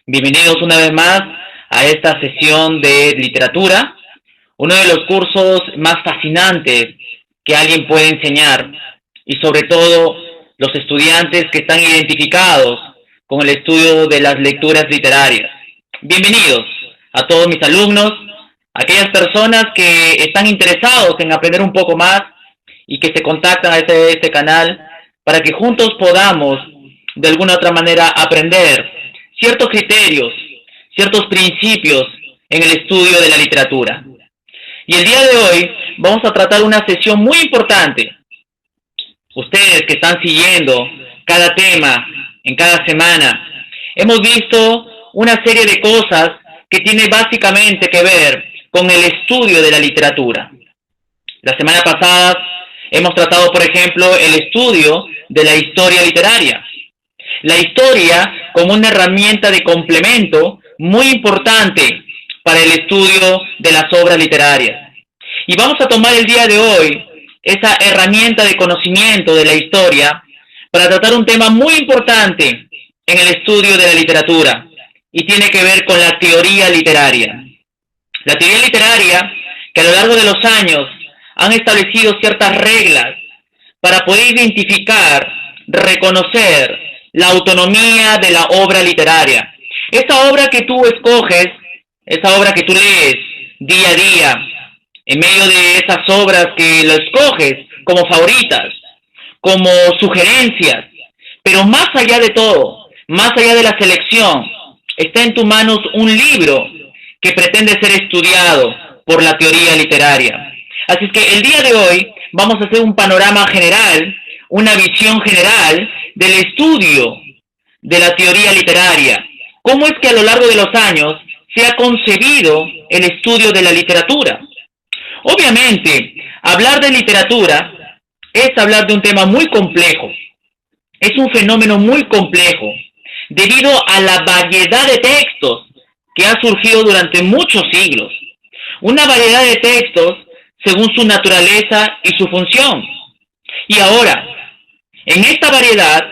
Bienvenidos una vez más a esta sesión de literatura, uno de los cursos más fascinantes que alguien puede enseñar y sobre todo los estudiantes que están identificados con el estudio de las lecturas literarias. Bienvenidos a todos mis alumnos, aquellas personas que están interesados en aprender un poco más y que se contactan a este canal para que juntos podamos de alguna u otra manera aprender ciertos criterios, ciertos principios en el estudio de la literatura. Y el día de hoy vamos a tratar una sesión muy importante. Ustedes que están siguiendo cada tema en cada semana, hemos visto una serie de cosas que tienen básicamente que ver con el estudio de la literatura. La semana pasada hemos tratado, por ejemplo, el estudio de la historia literaria. La historia como una herramienta de complemento muy importante para el estudio de las obras literarias. Y vamos a tomar el día de hoy esa herramienta de conocimiento de la historia para tratar un tema muy importante en el estudio de la literatura y tiene que ver con la teoría literaria. La teoría literaria que a lo largo de los años han establecido ciertas reglas para poder identificar, reconocer la autonomía de la obra literaria. Esa obra que tú escoges, esa obra que tú lees día a día, en medio de esas obras que lo escoges como favoritas, como sugerencias, pero más allá de todo, más allá de la selección, está en tus manos un libro que pretende ser estudiado por la teoría literaria. Así es que el día de hoy vamos a hacer un panorama general, una visión general del estudio de la teoría literaria. ¿Cómo es que a lo largo de los años se ha concebido el estudio de la literatura? Obviamente, hablar de literatura es hablar de un tema muy complejo. Es un fenómeno muy complejo, debido a la variedad de textos que ha surgido durante muchos siglos. Una variedad de textos según su naturaleza y su función. Y ahora, en esta variedad,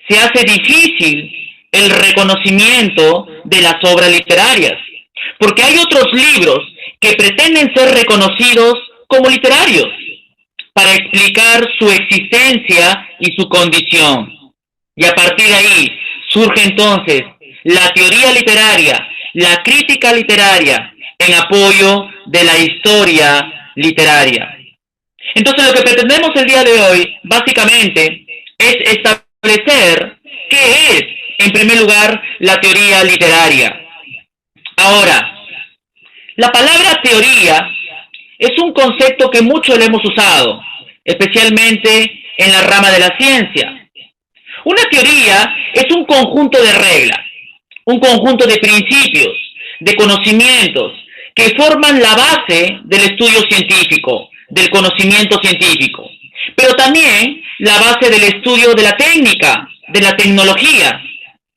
se hace difícil el reconocimiento de las obras literarias, porque hay otros libros que pretenden ser reconocidos como literarios, para explicar su existencia y su condición. Y a partir de ahí surge entonces la teoría literaria, la crítica literaria, en apoyo de la historia literaria. Entonces lo que pretendemos el día de hoy, básicamente, es establecer qué es, en primer lugar, la teoría literaria. Ahora, la palabra teoría es un concepto que mucho le hemos usado, especialmente en la rama de la ciencia. Una teoría es un conjunto de reglas, un conjunto de principios, de conocimientos, que forman la base del estudio científico, del conocimiento científico, pero también la base del estudio de la técnica, de la tecnología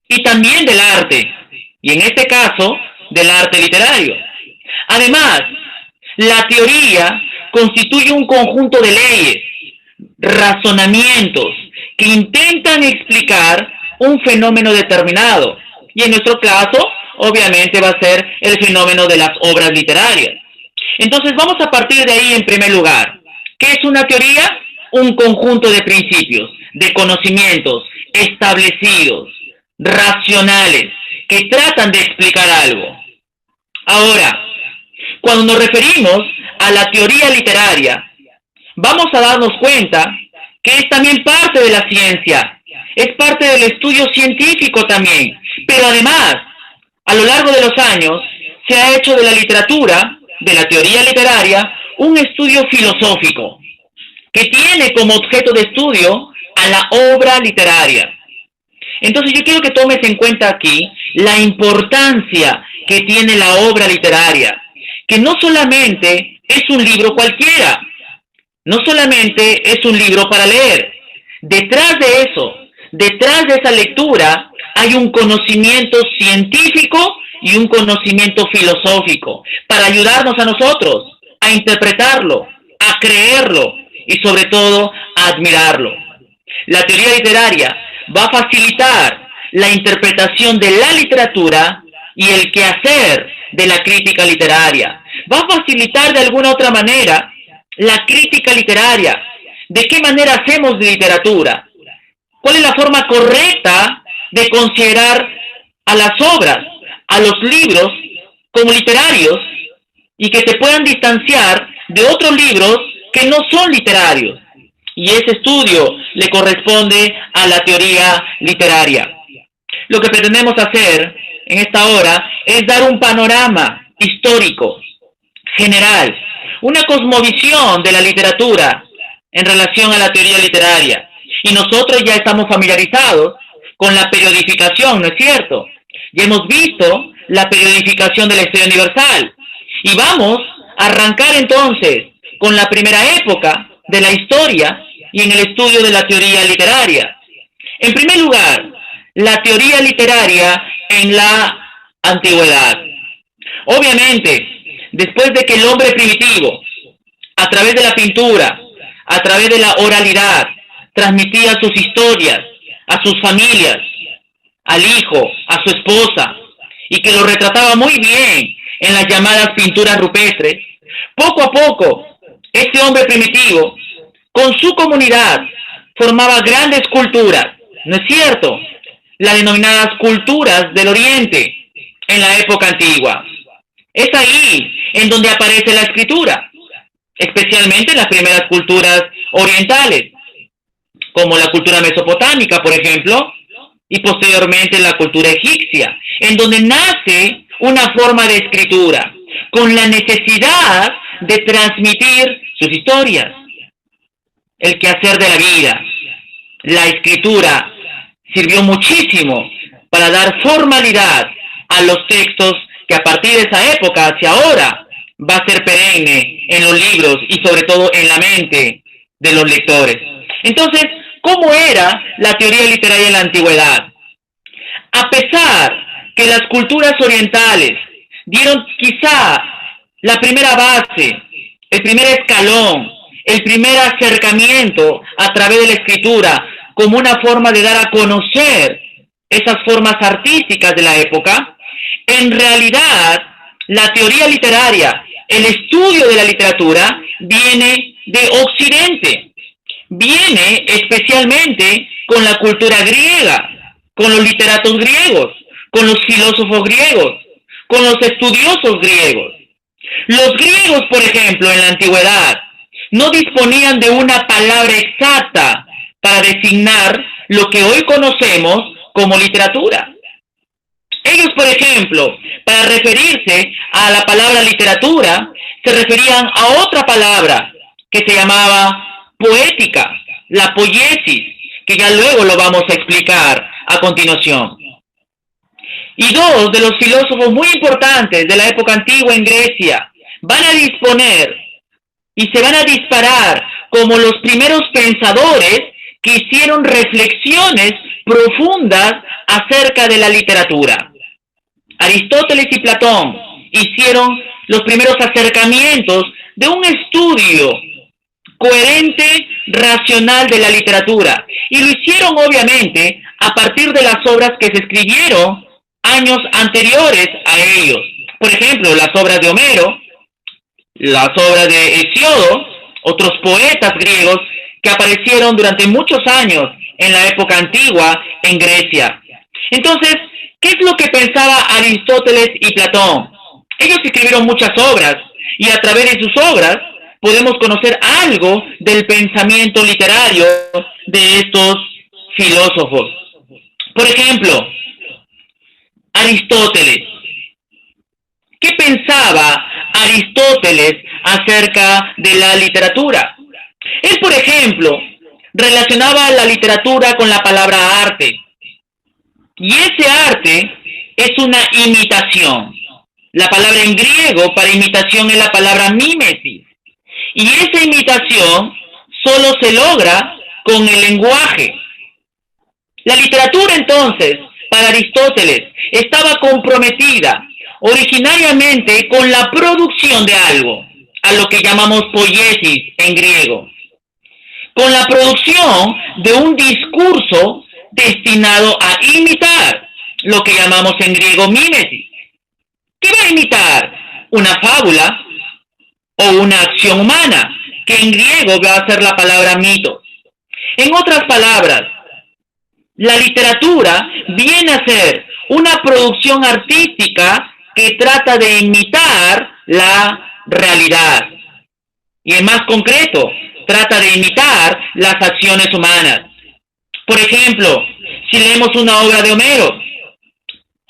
y también del arte, y en este caso, del arte literario. Además, la teoría constituye un conjunto de leyes, razonamientos, que intentan explicar un fenómeno determinado, y en nuestro caso, obviamente va a ser el fenómeno de las obras literarias. Entonces vamos a partir de ahí en primer lugar. ¿Qué es una teoría? Un conjunto de principios, de conocimientos establecidos, racionales, que tratan de explicar algo. Ahora, cuando nos referimos a la teoría literaria, vamos a darnos cuenta que es también parte de la ciencia, es parte del estudio científico también, pero además, a lo largo de los años, se ha hecho de la literatura, de la teoría literaria, un estudio filosófico, que tiene como objeto de estudio a la obra literaria. Entonces yo quiero que tomes en cuenta aquí la importancia que tiene la obra literaria, que no solamente es un libro cualquiera, no solamente es un libro para leer. Detrás de eso, detrás de esa lectura, hay un conocimiento científico y un conocimiento filosófico para ayudarnos a nosotros a interpretarlo, a creerlo y sobre todo a admirarlo. La teoría literaria va a facilitar la interpretación de la literatura y el quehacer de la crítica literaria. Va a facilitar de alguna otra manera la crítica literaria. ¿De qué manera hacemos literatura? ¿Cuál es la forma correcta de considerar a las obras, a los libros como literarios y que se puedan distanciar de otros libros que no son literarios? Y ese estudio le corresponde a la teoría literaria. Lo que pretendemos hacer en esta hora es dar un panorama histórico, general, una cosmovisión de la literatura en relación a la teoría literaria. Y nosotros ya estamos familiarizados con la periodificación, ¿no es cierto? Ya hemos visto la periodificación de la historia universal. Y vamos a arrancar entonces con la primera época de la historia y en el estudio de la teoría literaria. En primer lugar, la teoría literaria en la antigüedad. Obviamente, después de que el hombre primitivo, a través de la pintura, a través de la oralidad, transmitía sus historias a sus familias, al hijo, a su esposa, y que lo retrataba muy bien en las llamadas pinturas rupestres, poco a poco, este hombre primitivo, con su comunidad, formaba grandes culturas, ¿no es cierto? Las denominadas culturas del Oriente, en la época antigua. Es ahí en donde aparece la escritura, especialmente en las primeras culturas orientales, como la cultura mesopotámica, por ejemplo, y posteriormente la cultura egipcia, en donde nace una forma de escritura, con la necesidad de transmitir sus historias, el quehacer de la vida. La escritura sirvió muchísimo para dar formalidad a los textos que a partir de esa época hacia ahora va a ser perenne en los libros y sobre todo en la mente de los lectores. Entonces, ¿cómo era la teoría literaria en la antigüedad? A pesar que las culturas orientales dieron quizá la primera base, el primer escalón, el primer acercamiento a través de la escritura como una forma de dar a conocer esas formas artísticas de la época, en realidad la teoría literaria, el estudio de la literatura, viene de Occidente, viene especialmente con la cultura griega, con los literatos griegos, con los filósofos griegos, con los estudiosos griegos. Los griegos, por ejemplo, en la antigüedad, no disponían de una palabra exacta para designar lo que hoy conocemos como literatura. Ellos, por ejemplo, para referirse a la palabra literatura, se referían a otra palabra que se llamaba poética, la poiesis, que ya luego lo vamos a explicar a continuación. Y dos de los filósofos muy importantes de la época antigua en Grecia van a disponer y se van a disparar como los primeros pensadores que hicieron reflexiones profundas acerca de la literatura. Aristóteles y Platón hicieron los primeros acercamientos de un estudio coherente, racional de la literatura. Y lo hicieron obviamente a partir de las obras que se escribieron años anteriores a ellos. Por ejemplo, las obras de Homero, las obras de Hesíodo, otros poetas griegos que aparecieron durante muchos años en la época antigua en Grecia. Entonces, ¿qué es lo que pensaba Aristóteles y Platón? Ellos escribieron muchas obras y a través de sus obras podemos conocer algo del pensamiento literario de estos filósofos. Por ejemplo, Aristóteles. ¿Qué pensaba Aristóteles acerca de la literatura? Él, por ejemplo, relacionaba la literatura con la palabra arte. Y ese arte es una imitación. La palabra en griego para imitación es la palabra mimesis. Y esa imitación solo se logra con el lenguaje. La literatura, entonces, para Aristóteles, estaba comprometida originariamente con la producción de algo, a lo que llamamos poiesis en griego, con la producción de un discurso destinado a imitar lo que llamamos en griego mímesis. ¿Qué va a imitar? Una fábula o una acción humana, que en griego va a ser la palabra mito. En otras palabras, la literatura viene a ser una producción artística que trata de imitar la realidad. Y en más concreto, trata de imitar las acciones humanas. Por ejemplo, si leemos una obra de Homero,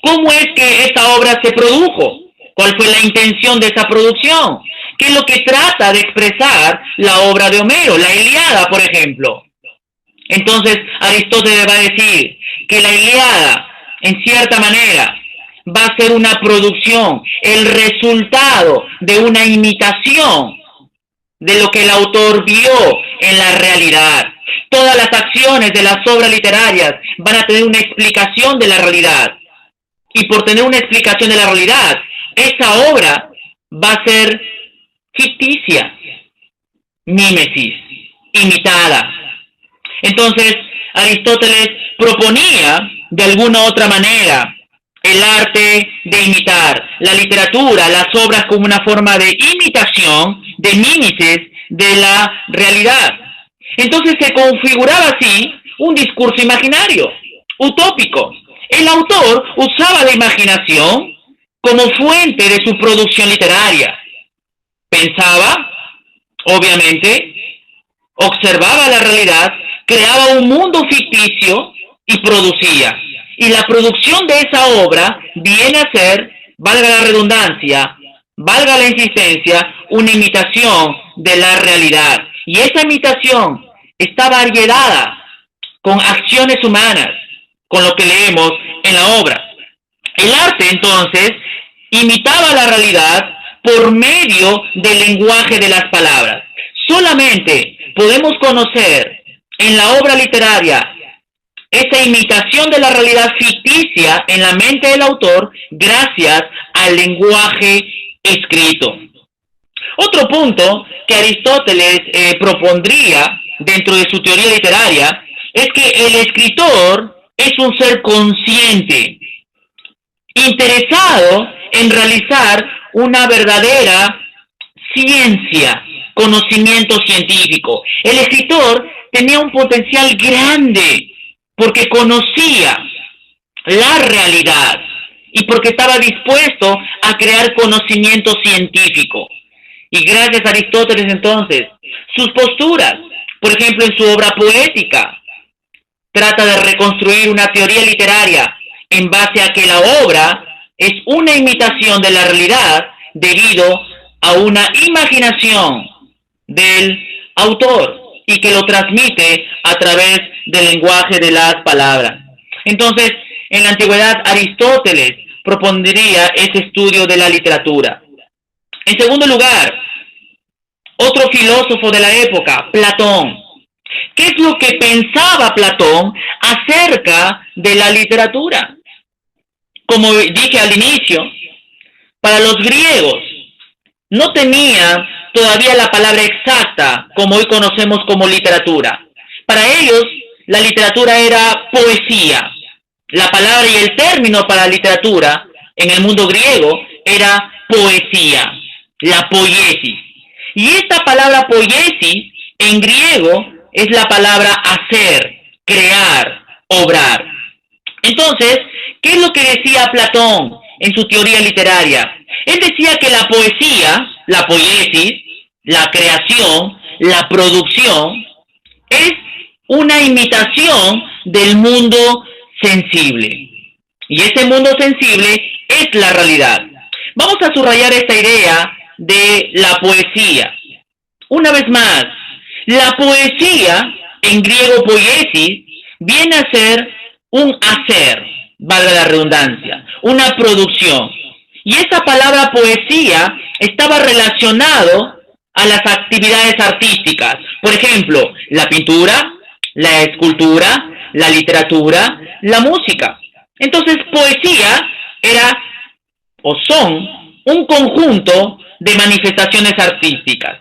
¿cómo es que esta obra se produjo? ¿Cuál fue la intención de esa producción? ¿Qué es lo que trata de expresar la obra de Homero? La Ilíada, por ejemplo. Entonces, Aristóteles va a decir que la Ilíada, en cierta manera, va a ser una producción, el resultado de una imitación de lo que el autor vio en la realidad. Todas las acciones de las obras literarias van a tener una explicación de la realidad. Y por tener una explicación de la realidad, esa obra va a ser ficticia, mímesis, imitada. Entonces, Aristóteles proponía, de alguna u otra manera, el arte de imitar, la literatura, las obras como una forma de imitación, de mímesis de la realidad. Entonces se configuraba así un discurso imaginario, utópico. El autor usaba la imaginación como fuente de su producción literaria. Pensaba, obviamente, observaba la realidad, creaba un mundo ficticio y producía. Y la producción de esa obra viene a ser, valga la redundancia, valga la insistencia, una imitación de la realidad. Y esa imitación está variada con acciones humanas, con lo que leemos en la obra. El arte, entonces, imitaba la realidad por medio del lenguaje de las palabras. Solamente podemos conocer en la obra literaria esa imitación de la realidad ficticia en la mente del autor gracias al lenguaje escrito. Otro punto que Aristóteles propondría dentro de su teoría literaria es que el escritor es un ser consciente, interesado en realizar una verdadera ciencia, conocimiento científico. El escritor tenía un potencial grande porque conocía la realidad y porque estaba dispuesto a crear conocimiento científico. Y gracias a Aristóteles entonces, sus posturas, por ejemplo en su obra poética, trata de reconstruir una teoría literaria en base a que la obra es una imitación de la realidad debido a una imaginación del autor y que lo transmite a través del lenguaje de las palabras. Entonces, en la antigüedad Aristóteles propondría ese estudio de la literatura. En segundo lugar, otro filósofo de la época, Platón. ¿Qué es lo que pensaba Platón acerca de la literatura? Como dije al inicio, para los griegos no tenía todavía la palabra exacta como hoy conocemos como literatura. Para ellos, la literatura era poesía. La palabra y el término para literatura en el mundo griego era poesía, la poiesis. Y esta palabra poiesis en griego es la palabra hacer, crear, obrar. Entonces, ¿qué es lo que decía Platón en su teoría literaria? Él decía que la poesía, la poiesis, la creación, la producción, es una imitación del mundo sensible. Y ese mundo sensible es la realidad. Vamos a subrayar esta idea de la poesía. Una vez más, la poesía, en griego poiesis, viene a ser un hacer, valga la redundancia, una producción. Y esa palabra poesía estaba relacionado a las actividades artísticas. Por ejemplo, la pintura, la escultura, la literatura, la música. Entonces, poesía era o son un conjunto de manifestaciones artísticas.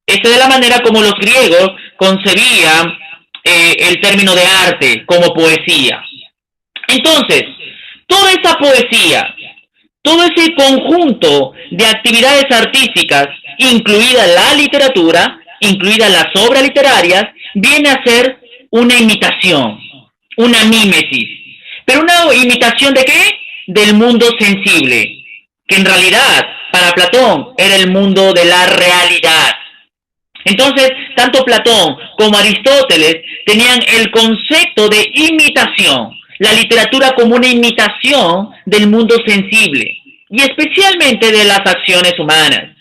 Esta es la manera como los griegos concebían el término de arte como poesía. Entonces, toda esa poesía, todo ese conjunto de actividades artísticas, incluida la literatura, incluidas las obras literarias, viene a ser una imitación, una mímesis. ¿Pero una imitación de qué? Del mundo sensible, que en realidad para Platón era el mundo de la realidad. Entonces, tanto Platón como Aristóteles tenían el concepto de imitación, la literatura como una imitación del mundo sensible y especialmente de las acciones humanas.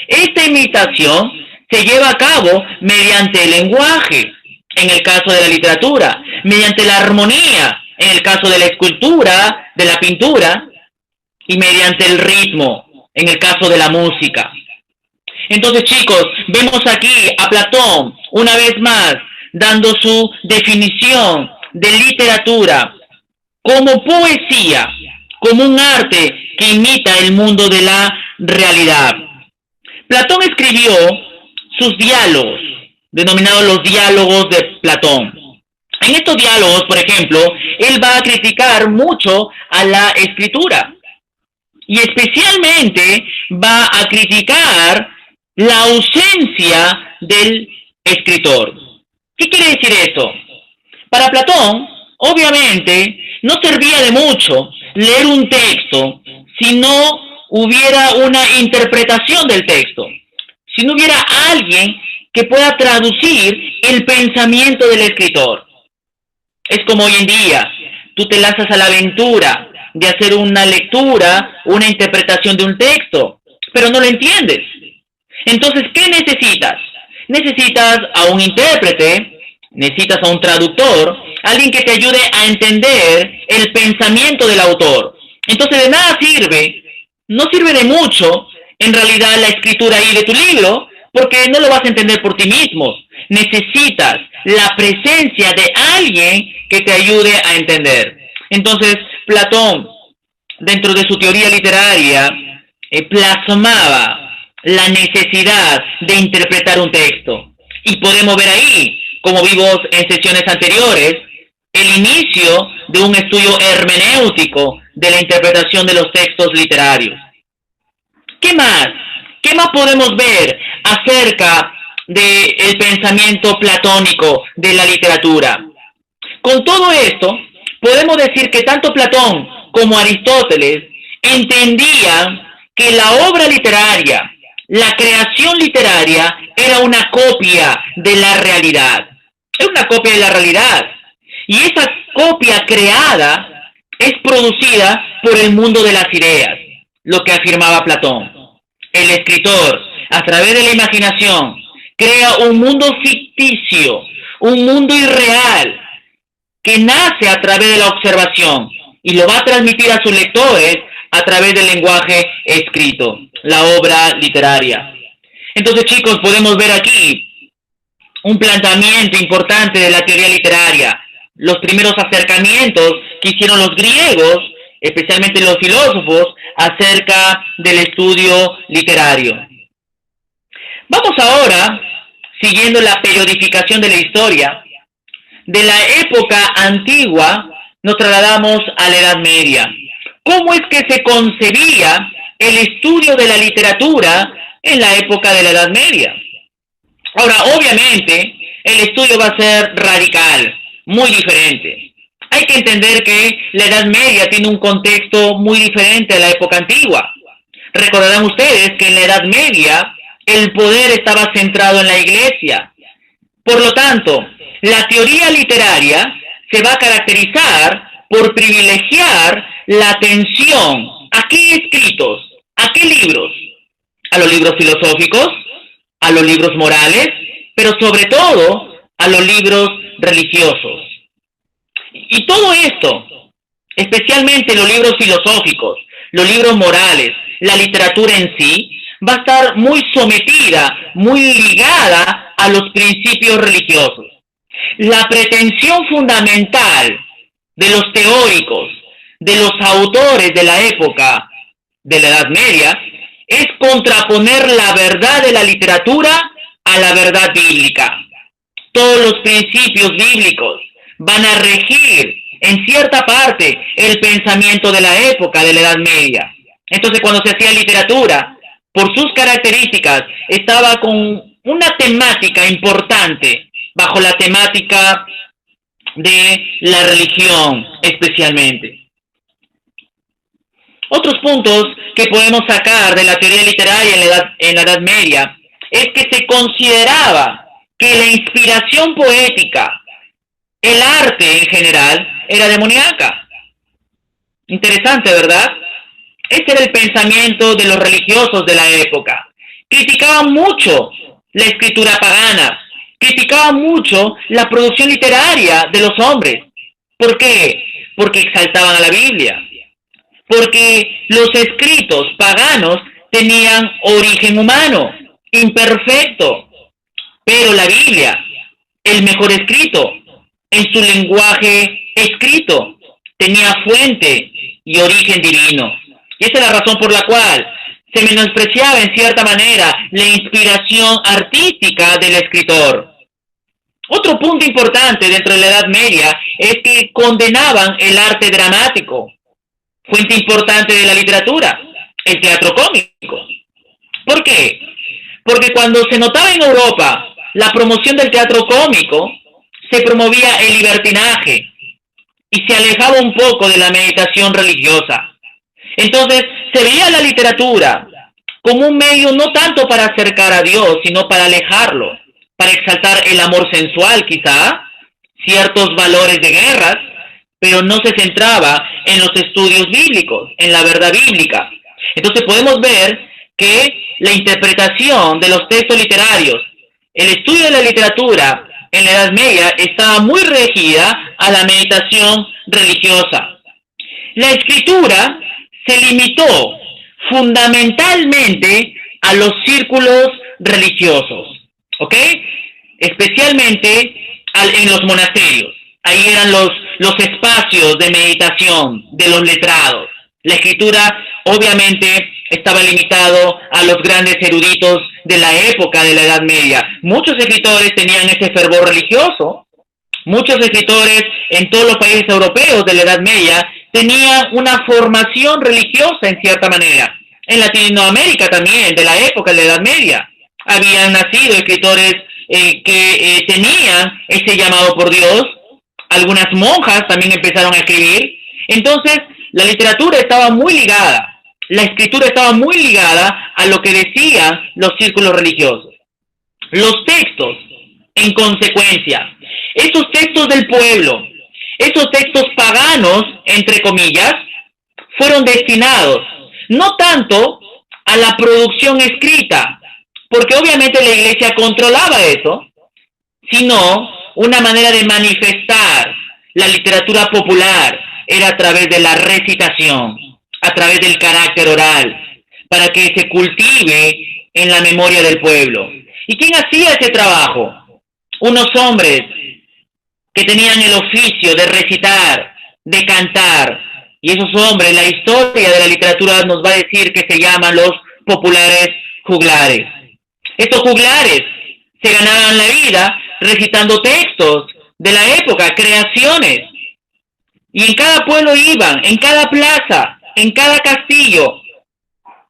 Esta imitación se lleva a cabo mediante el lenguaje, en el caso de la literatura, mediante la armonía, en el caso de la escultura, de la pintura, y mediante el ritmo, en el caso de la música. Entonces, chicos, vemos aquí a Platón, una vez más, dando su definición de literatura como poesía, como un arte que imita el mundo de la realidad. Platón escribió sus diálogos, denominados los diálogos de Platón. En estos diálogos, por ejemplo, él va a criticar mucho a la escritura y especialmente va a criticar la ausencia del escritor. ¿Qué quiere decir esto? Para Platón, obviamente, no servía de mucho leer un texto si no hubiera una interpretación del texto, si no hubiera alguien que pueda traducir el pensamiento del escritor. Es como hoy en día, tú te lanzas a la aventura de hacer una lectura, una interpretación de un texto, pero no lo entiendes. Entonces, ¿qué necesitas? Necesitas a un intérprete, necesitas a un traductor, alguien que te ayude a entender el pensamiento del autor. Entonces, de nada sirve, no sirve de mucho, en realidad, la escritura ahí de tu libro, porque no lo vas a entender por ti mismo. Necesitas la presencia de alguien que te ayude a entender. Entonces, Platón, dentro de su teoría literaria, plasmaba la necesidad de interpretar un texto. Y podemos ver ahí, como vimos en sesiones anteriores, el inicio de un estudio hermenéutico de la interpretación de los textos literarios. ¿Qué más? ¿Qué más podemos ver acerca del pensamiento platónico de la literatura? Con todo esto, podemos decir que tanto Platón como Aristóteles entendían que la obra literaria, la creación literaria, era una copia de la realidad. Es una copia de la realidad. Y esa copia creada es producida por el mundo de las ideas, lo que afirmaba Platón. El escritor, a través de la imaginación, crea un mundo ficticio, un mundo irreal, que nace a través de la observación y lo va a transmitir a sus lectores a través del lenguaje escrito, la obra literaria. Entonces, chicos, podemos ver aquí un planteamiento importante de la teoría literaria, los primeros acercamientos que hicieron los griegos, especialmente los filósofos, acerca del estudio literario. Vamos ahora, siguiendo la periodificación de la historia, de la época antigua nos trasladamos a la Edad Media. ¿Cómo es que se concebía el estudio de la literatura en la época de la Edad Media? Ahora, obviamente, el estudio va a ser radical, muy diferente. Hay que entender que la Edad Media tiene un contexto muy diferente a la época antigua. Recordarán ustedes que en la Edad Media el poder estaba centrado en la Iglesia. Por lo tanto, la teoría literaria se va a caracterizar por privilegiar la atención a qué escritos, a qué libros, a los libros filosóficos, a los libros morales, pero sobre todo a los libros religiosos. Y todo esto, especialmente los libros filosóficos, los libros morales, la literatura en sí, va a estar muy sometida, muy ligada a los principios religiosos. La pretensión fundamental de los teóricos, de los autores de la época de la Edad Media, es contraponer la verdad de la literatura a la verdad bíblica. todos los principios bíblicos van a regir en cierta parte el pensamiento de la época de la Edad Media. Entonces, cuando se hacía literatura, por sus características, estaba con una temática importante, bajo la temática de la religión especialmente. Otros puntos que podemos sacar de la teoría literaria en la Edad Media es que se consideraba que la inspiración poética, el arte en general, era demoníaca. Interesante, ¿verdad? Ese era el pensamiento de los religiosos de la época. Criticaban mucho la escritura pagana, criticaban mucho la producción literaria de los hombres. ¿Por qué? Porque exaltaban a la Biblia. Porque los escritos paganos tenían origen humano, imperfecto. Pero la Biblia, el mejor escrito, en su lenguaje escrito, tenía fuente y origen divino. Y esa es la razón por la cual se menospreciaba en cierta manera la inspiración artística del escritor. Otro punto importante dentro de la Edad Media es que condenaban el arte dramático, fuente importante de la literatura, el teatro cómico. ¿Por qué? Porque cuando se notaba en Europa la promoción del teatro cómico, se promovía el libertinaje y se alejaba un poco de la meditación religiosa. Entonces, se veía la literatura como un medio no tanto para acercar a Dios, sino para alejarlo, para exaltar el amor sensual quizá, ciertos valores de guerras, pero no se centraba en los estudios bíblicos, en la verdad bíblica. Entonces podemos ver que la interpretación de los textos literarios, el estudio de la literatura en la Edad Media estaba muy regida a la meditación religiosa. La escritura se limitó fundamentalmente a los círculos religiosos, ¿ok? Especialmente en los monasterios. Ahí eran los espacios de meditación de los letrados. La escritura obviamente estaba limitado a los grandes eruditos de la época de la Edad Media. Muchos escritores tenían ese fervor religioso. Muchos escritores en todos los países europeos de la Edad Media tenían una formación religiosa en cierta manera. En Latinoamérica también, de la época de la Edad Media, habían nacido escritores que tenían ese llamado por Dios. Algunas monjas también empezaron a escribir. Entonces, la literatura estaba muy ligada, la escritura estaba muy ligada a lo que decían los círculos religiosos. Los textos, en consecuencia, esos textos del pueblo, esos textos paganos, entre comillas, fueron destinados no tanto a la producción escrita, porque obviamente la iglesia controlaba eso, sino una manera de manifestar la literatura popular era a través de la recitación, a través del carácter oral, para que se cultive en la memoria del pueblo. ¿Y quién hacía ese trabajo? Unos hombres que tenían el oficio de recitar, de cantar, y esos hombres, la historia de la literatura nos va a decir que se llaman los populares juglares. Estos juglares se ganaban la vida recitando textos de la época, creaciones, y en cada pueblo iban, en cada plaza, en cada castillo,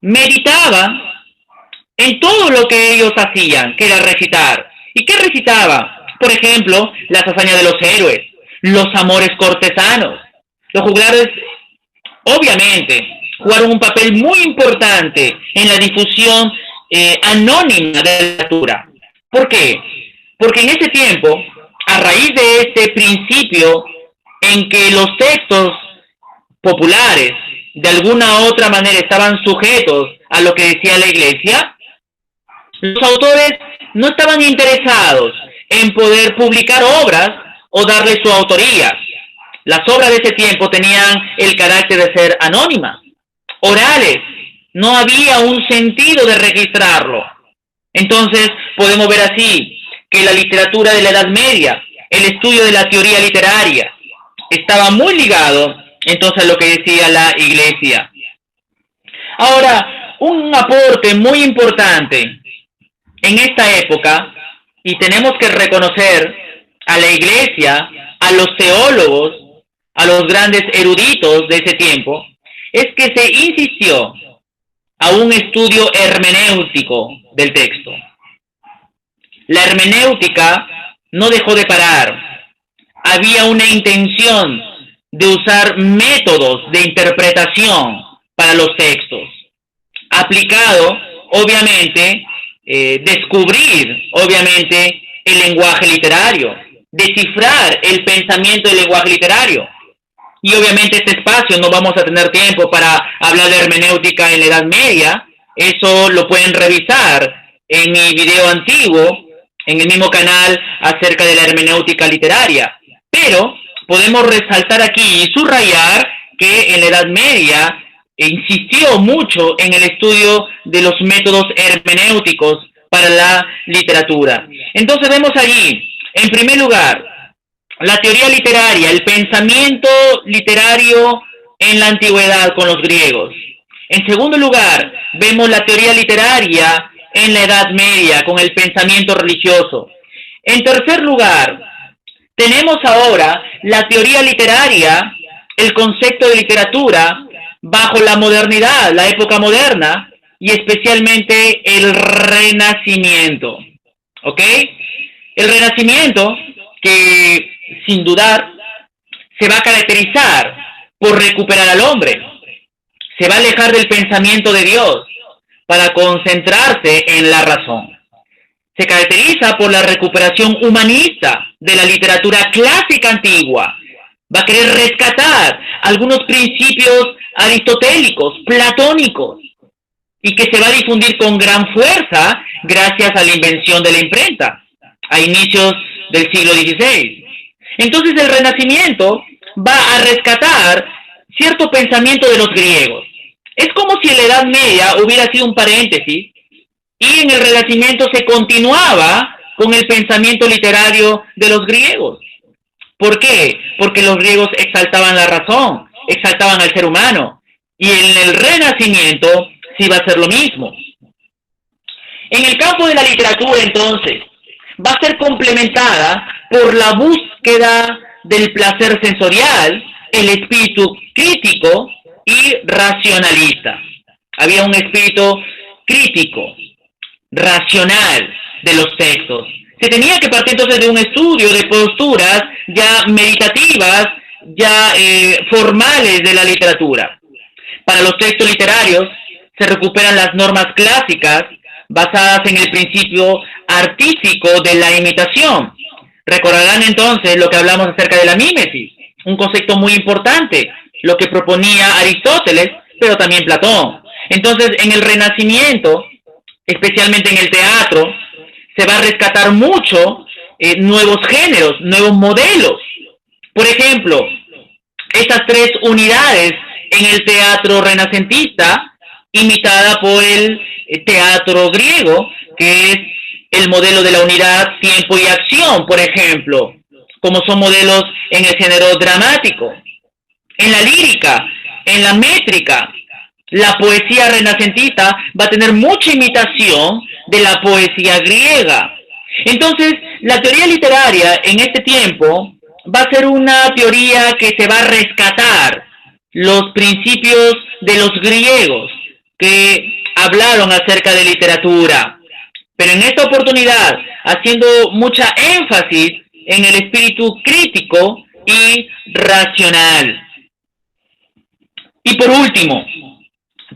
meditaban en todo lo que ellos hacían, que era recitar. ¿Y qué recitaban? Por ejemplo, las hazañas de los héroes, los amores cortesanos. Los juglares, obviamente, jugaron un papel muy importante en la difusión anónima de la literatura. ¿Por qué? Porque en ese tiempo, a raíz de este principio en que los textos populares de alguna u otra manera estaban sujetos a lo que decía la iglesia, los autores no estaban interesados en poder publicar obras o darle su autoría. Las obras de ese tiempo tenían el carácter de ser anónimas, orales. No había un sentido de registrarlo. Entonces podemos ver así que la literatura de la Edad Media, el estudio de la teoría literaria, estaba muy ligado entonces a lo que decía la iglesia. Ahora, un aporte muy importante en esta época y tenemos que reconocer a la iglesia, a los teólogos, a los grandes eruditos de ese tiempo, es que se insistió a un estudio hermenéutico del texto. La hermenéutica no dejó de parar. Había una intención de usar métodos de interpretación para los textos, aplicado, obviamente, descubrir, obviamente, el lenguaje literario, descifrar el pensamiento del lenguaje literario. Y obviamente este espacio no vamos a tener tiempo para hablar de hermenéutica en la Edad Media. Eso lo pueden revisar en mi video antiguo, en el mismo canal acerca de la hermenéutica literaria. Pero podemos resaltar aquí y subrayar que en la Edad Media insistió mucho en el estudio de los métodos hermenéuticos para la literatura. Entonces vemos allí, en primer lugar, la teoría literaria, el pensamiento literario en la antigüedad con los griegos. En segundo lugar, vemos la teoría literaria en la Edad Media con el pensamiento religioso. En tercer lugar, tenemos ahora la teoría literaria, el concepto de literatura bajo la modernidad, la época moderna y especialmente el Renacimiento. ¿Ok? El Renacimiento, que sin dudar se va a caracterizar por recuperar al hombre, se va a alejar del pensamiento de Dios para concentrarse en la razón. Se caracteriza por la recuperación humanista de la literatura clásica antigua. Va a querer rescatar algunos principios aristotélicos, platónicos, y que se va a difundir con gran fuerza gracias a la invención de la imprenta a inicios del siglo XVI. Entonces el Renacimiento va a rescatar cierto pensamiento de los griegos. Es como si en la Edad Media hubiera sido un paréntesis y en el Renacimiento se continuaba con el pensamiento literario de los griegos. ¿Por qué? Porque los griegos exaltaban la razón, exaltaban al ser humano, y en el Renacimiento sí va a ser lo mismo. En el campo de la literatura, entonces, va a ser complementada por la búsqueda del placer sensorial, el espíritu crítico y racionalista. Había un espíritu crítico, racional de los textos. Se tenía que partir entonces de un estudio de posturas ya meditativas, ya formales de la literatura. Para los textos literarios se recuperan las normas clásicas basadas en el principio artístico de la imitación. Recordarán entonces lo que hablamos acerca de la mímesis, un concepto muy importante, lo que proponía Aristóteles, pero también Platón. Entonces, en el Renacimiento, especialmente en el teatro, se va a rescatar mucho nuevos géneros, nuevos modelos. Por ejemplo, estas tres unidades en el teatro renacentista, imitada por el teatro griego, que es el modelo de la unidad, tiempo y acción, por ejemplo, como son modelos en el género dramático, en la lírica, en la métrica. La poesía renacentista va a tener mucha imitación de la poesía griega. Entonces, la teoría literaria en este tiempo va a ser una teoría que se va a rescatar los principios de los griegos que hablaron acerca de literatura, pero en esta oportunidad haciendo mucha énfasis en el espíritu crítico y racional. Y por último,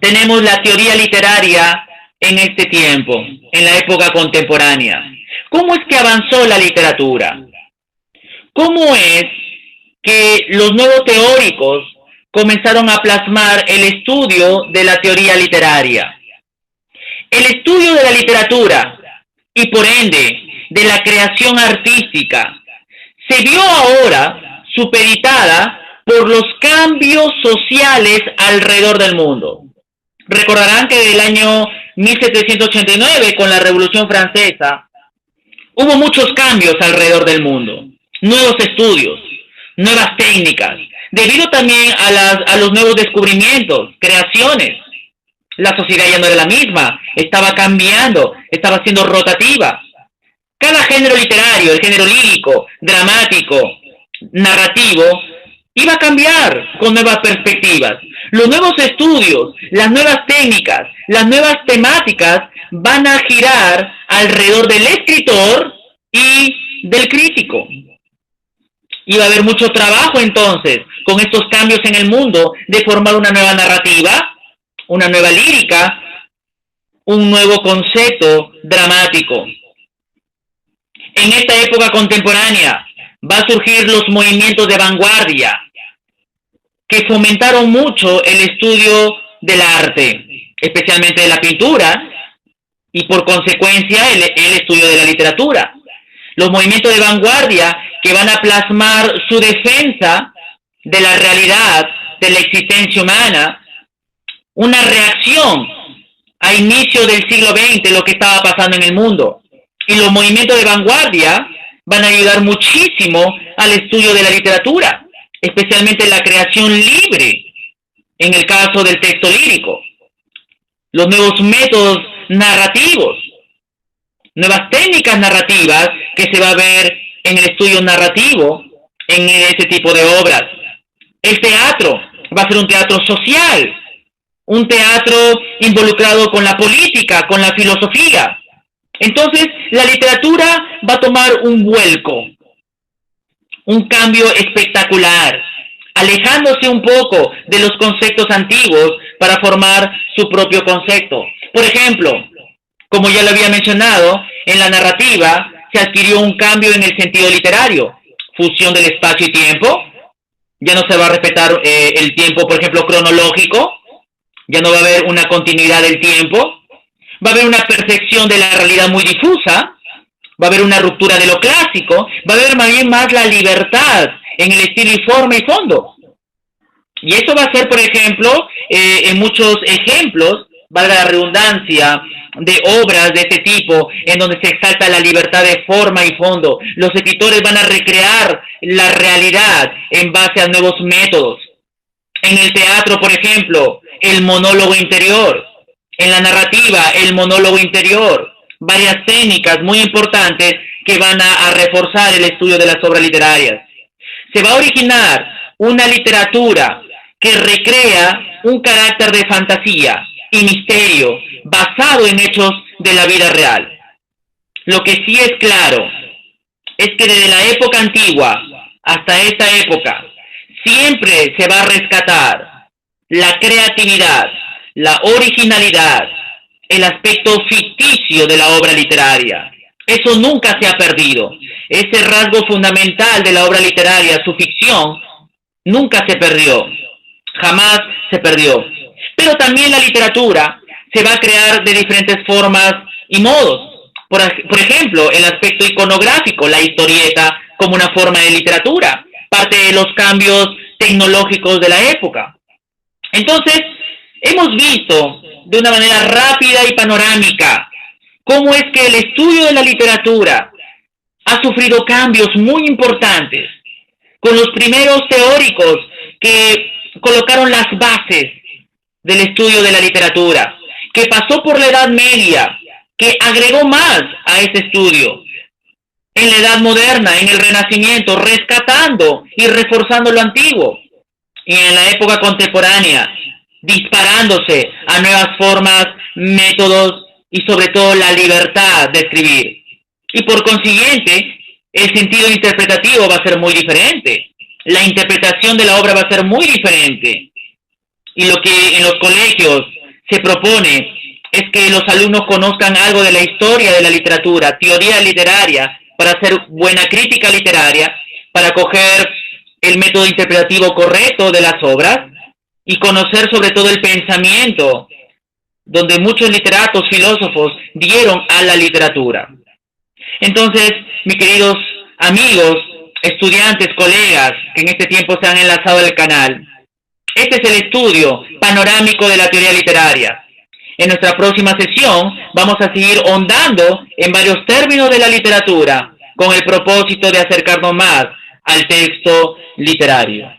tenemos la teoría literaria en este tiempo, en la época contemporánea. ¿Cómo es que avanzó la literatura? ¿Cómo es que los nuevos teóricos comenzaron a plasmar el estudio de la teoría literaria? El estudio de la literatura y por ende de la creación artística se vio ahora supeditada por los cambios sociales alrededor del mundo. Recordarán que del año 1789, con la Revolución Francesa, hubo muchos cambios alrededor del mundo, nuevos estudios, nuevas técnicas, debido también a los nuevos descubrimientos, creaciones. La sociedad ya no era la misma, estaba cambiando, estaba siendo rotativa. Cada género literario, el género lírico, dramático, narrativo, iba a cambiar con nuevas perspectivas. Los nuevos estudios, las nuevas técnicas, las nuevas temáticas van a girar alrededor del escritor y del crítico. Iba a haber mucho trabajo entonces con estos cambios en el mundo de formar una nueva narrativa, una nueva lírica, un nuevo concepto dramático. En esta época contemporánea va a surgir los movimientos de vanguardia que fomentaron mucho el estudio del arte, especialmente de la pintura y por consecuencia el estudio de la literatura. Los movimientos de vanguardia que van a plasmar su defensa de la realidad, de la existencia humana, una reacción a inicio del siglo XX, lo que estaba pasando en el mundo. Y los movimientos de vanguardia van a ayudar muchísimo al estudio de la literatura, especialmente la creación libre, en el caso del texto lírico. Los nuevos métodos narrativos, nuevas técnicas narrativas que se va a ver en el estudio narrativo en este tipo de obras. El teatro va a ser un teatro social, un teatro involucrado con la política, con la filosofía. Entonces, la literatura va a tomar un vuelco, un cambio espectacular, alejándose un poco de los conceptos antiguos para formar su propio concepto. Por ejemplo, como ya lo había mencionado, en la narrativa se adquirió un cambio en el sentido literario, fusión del espacio y tiempo. Ya no se va a respetar el tiempo, por ejemplo, cronológico, ya no va a haber una continuidad del tiempo, va a haber una percepción de la realidad muy difusa, va a haber una ruptura de lo clásico, va a haber más bien más la libertad en el estilo y forma y fondo. Y eso va a ser, por ejemplo, en muchos ejemplos, valga la redundancia, de obras de este tipo, en donde se exalta la libertad de forma y fondo. Los escritores van a recrear la realidad en base a nuevos métodos. En el teatro, por ejemplo, el monólogo interior. En la narrativa, el monólogo interior. Varias técnicas muy importantes que van a reforzar el estudio de las obras literarias. Se va a originar una literatura que recrea un carácter de fantasía y misterio basado en hechos de la vida real. Lo que sí es claro es que desde la época antigua hasta esta época siempre se va a rescatar la creatividad, la originalidad, el aspecto ficticio de la obra literaria. Eso nunca se ha perdido. Ese rasgo fundamental de la obra literaria, su ficción, nunca se perdió. Jamás se perdió. Pero también la literatura se va a crear de diferentes formas y modos. Por ejemplo, el aspecto iconográfico, la historieta como una forma de literatura, parte de los cambios tecnológicos de la época. Entonces, hemos visto de una manera rápida y panorámica cómo es que el estudio de la literatura ha sufrido cambios muy importantes, con los primeros teóricos que colocaron las bases del estudio de la literatura, que pasó por la Edad Media, que agregó más a ese estudio, en la Edad Moderna, en el Renacimiento, rescatando y reforzando lo antiguo, y en la época contemporánea, disparándose a nuevas formas, métodos y sobre todo la libertad de escribir. Y por consiguiente, el sentido interpretativo va a ser muy diferente, la interpretación de la obra va a ser muy diferente. Y lo que en los colegios se propone es que los alumnos conozcan algo de la historia de la literatura, teoría literaria, para hacer buena crítica literaria, para coger el método interpretativo correcto de las obras y conocer sobre todo el pensamiento donde muchos literatos, filósofos dieron a la literatura. Entonces, mis queridos amigos, estudiantes, colegas que en este tiempo se han enlazado al canal, este es el estudio panorámico de la teoría literaria. En nuestra próxima sesión vamos a seguir hondando en varios términos de la literatura con el propósito de acercarnos más al texto literario.